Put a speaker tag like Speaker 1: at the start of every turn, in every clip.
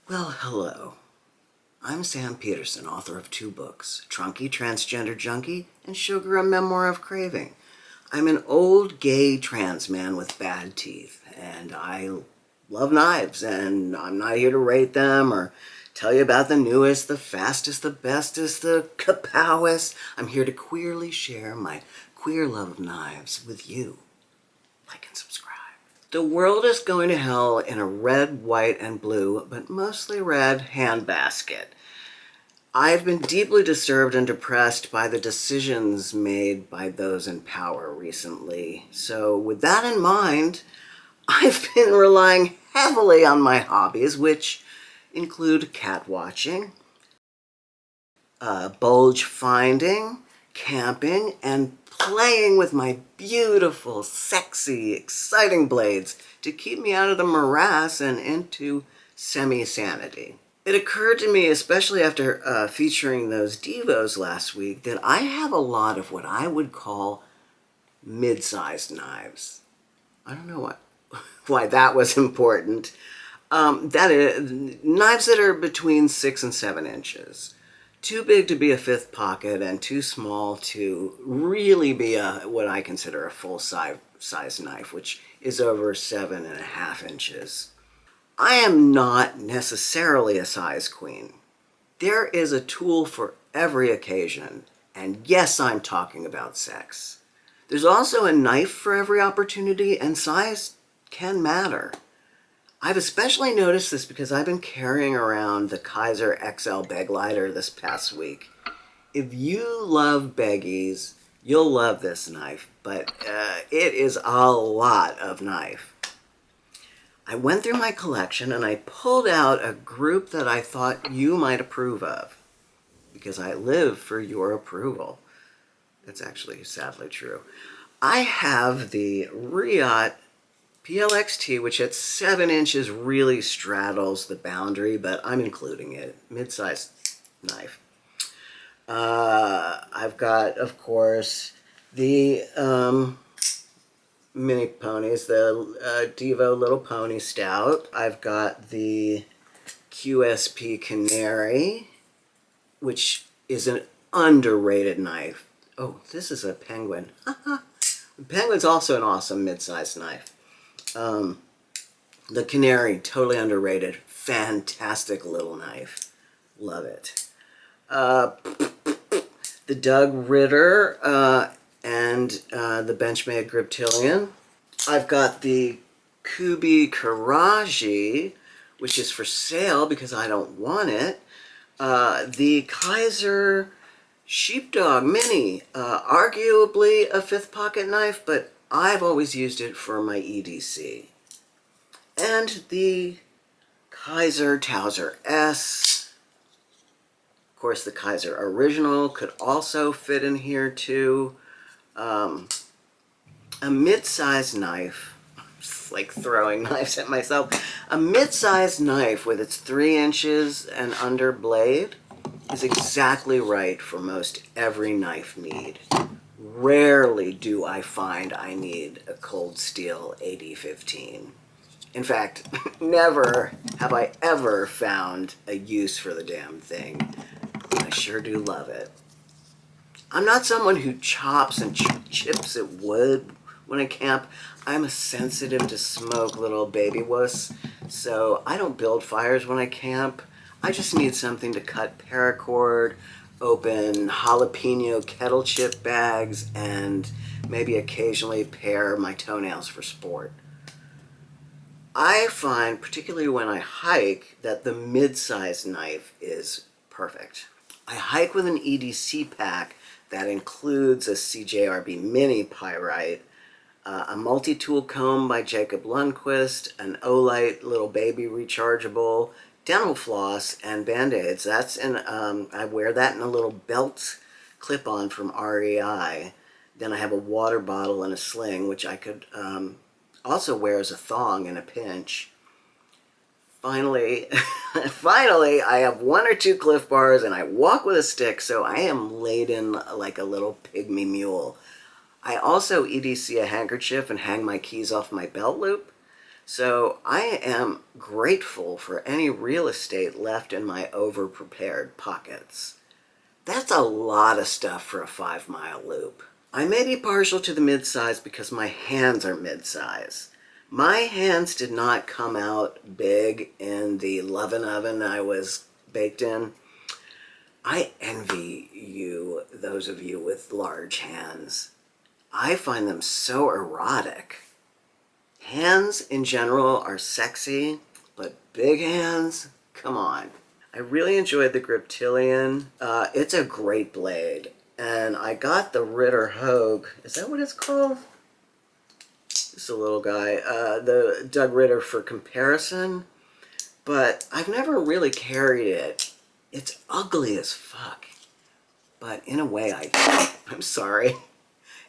Speaker 1: Well, hello. I'm Sam Peterson, author of 2 books, Trunky, Transgender Junkie, and Sugar, A Memoir of Craving. I'm an old gay trans man with bad teeth, and I love knives, and I'm not here to rate them or tell you about the newest, the fastest, the bestest, the kapowest. I'm here to queerly share my queer love of knives with you. Like and subscribe. The world is going to hell in a red, white, and blue, but mostly red, handbasket. I've been deeply disturbed and depressed by the decisions made by those in power recently. So with that in mind, I've been relying heavily on my hobbies, which include cat watching, bulge finding, camping, and playing with my beautiful, sexy, exciting blades to keep me out of the morass and into semi-sanity. It occurred to me, especially after featuring those Devos last week, that I have a lot of what I would call mid-sized knives. I don't know why that was important. That is, knives that are between 6 and 7 inches. Too big to be a fifth pocket and too small to really be what I consider a full-size knife, which is over 7.5 inches. I am not necessarily a size queen. There is a tool for every occasion, and yes, I'm talking about sex. There's also a knife for every opportunity, and size can matter. I've especially noticed this because I've been carrying around the Kaiser XL bag lighter this past week. If you love baggies, you'll love this knife, but it is a lot of knife. I went through my collection and I pulled out a group that I thought you might approve of, because I live for your approval. That's actually sadly true. I have the Reate PL-XT, which at 7 inches really straddles the boundary, but I'm including it. Mid-sized knife. I've got, of course, the mini ponies, the Devo Little Pony Stout. I've got the QSP Canary, which is an underrated knife. Oh, this is a penguin. The penguin's also an awesome mid-sized knife. The Canary, totally underrated. Fantastic little knife. Love it. The Doug Ritter and the Benchmade Griptilian. I've got the Kubey Karaji, which is for sale because I don't want it. The Kaiser Sheepdog Mini, arguably a fifth pocket knife, but I've always used it for my EDC. And the Kaiser Towser S. Of course, the Kaiser Original could also fit in here too. A mid-sized knife, just like throwing knives at myself. A mid-sized knife with its 3 inches and under blade is exactly right for most every knife need. Rarely do I find I need a cold steel 8015. In fact, never have I ever found a use for the damn thing. I sure do love it. I'm not someone who chops and chips at wood when I camp. I'm a sensitive to smoke little baby wuss, so I don't build fires when I camp. I just need something to cut paracord, open jalapeno kettle chip bags, and maybe occasionally pare my toenails for sport. I find, particularly when I hike, that the mid-sized knife is perfect. I hike with an EDC pack that includes a CJRB Mini Pyrite, a multi-tool comb by Jacob Lundquist, an Olight little baby rechargeable, dental floss, and Band-Aids. That's in, I wear that in a little belt clip-on from REI. Then I have a water bottle and a sling, which I could also wear as a thong in a pinch. Finally, I have 1 or 2 Cliff Bars, and I walk with a stick, so I am laden like a little pygmy mule. I also EDC a handkerchief and hang my keys off my belt loop. So I am grateful for any real estate left in my over-prepared pockets. That's a lot of stuff for a 5-mile loop. I may be partial to the mid-size because my hands are mid-size. My hands did not come out big in the lovin' oven I was baked in. I envy you, those of you with large hands. I find them so erotic. Hands in general are sexy, but big hands, come on. I really enjoyed the Griptilian. It's a great blade. And I got the Ritter Hogue. Is that what it's called? Just a little guy. The Doug Ritter for comparison. But I've never really carried it. It's ugly as fuck. But in a way I'm sorry.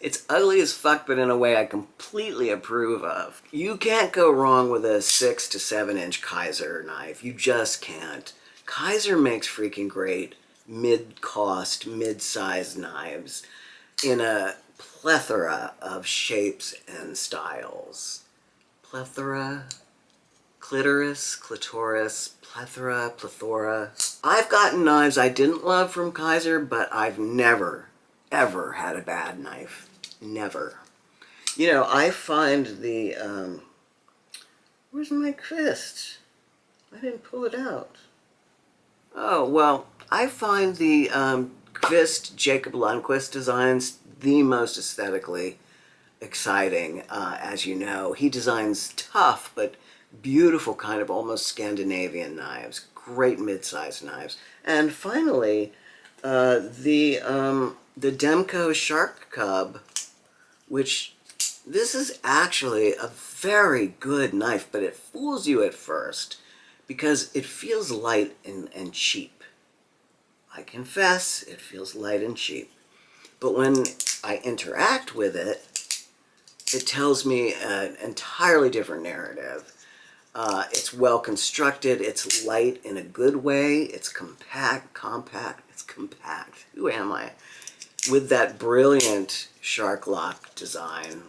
Speaker 1: It's ugly as fuck, but in a way I completely approve of. You can't go wrong with a 6 to 7 inch Kaiser knife. You just can't. Kaiser makes freaking great mid-cost, mid-sized knives in a plethora of shapes and styles. Plethora, clitoris, clitoris, plethora. I've gotten knives I didn't love from Kaiser, but I've never, ever had a bad knife. Never. You know, I find the, where's my fist? I didn't pull it out. Oh, well, I find the Kvist Jacob Lundquist designs the most aesthetically exciting, as you know. He designs tough but beautiful kind of almost Scandinavian knives. Great mid-sized knives. And finally, the Demko Shark Cub, which this is actually a very good knife, but it fools you at first because it feels light and cheap. I confess, it feels light and cheap. But when I interact with it, it tells me an entirely different narrative. It's well constructed, it's light in a good way, it's compact. Who am I? With that brilliant shark lock design.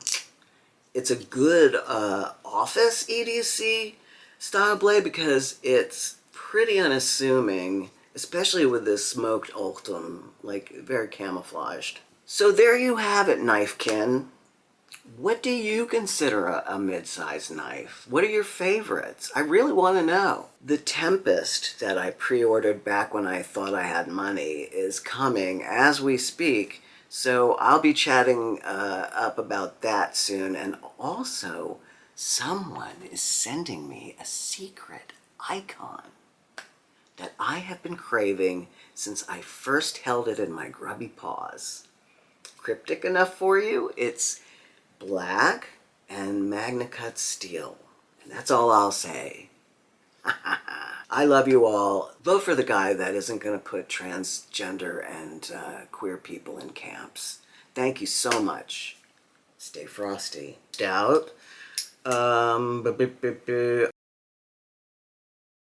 Speaker 1: It's a good office EDC style blade because it's pretty unassuming, especially with this smoked ultim, like very camouflaged. So there you have it, knifekin. What do you consider a mid-sized knife? What are your favorites? I really want to know. The Tempest that I pre-ordered back when I thought I had money is coming as we speak, so I'll be chatting up about that soon. And also, someone is sending me a secret icon that I have been craving since I first held it in my grubby paws. Cryptic enough for you? It's black and Magna Cut steel. And that's all I'll say. I love you all. Vote for the guy that isn't going to put transgender and queer people in camps. Thank you so much. Stay frosty. Stout.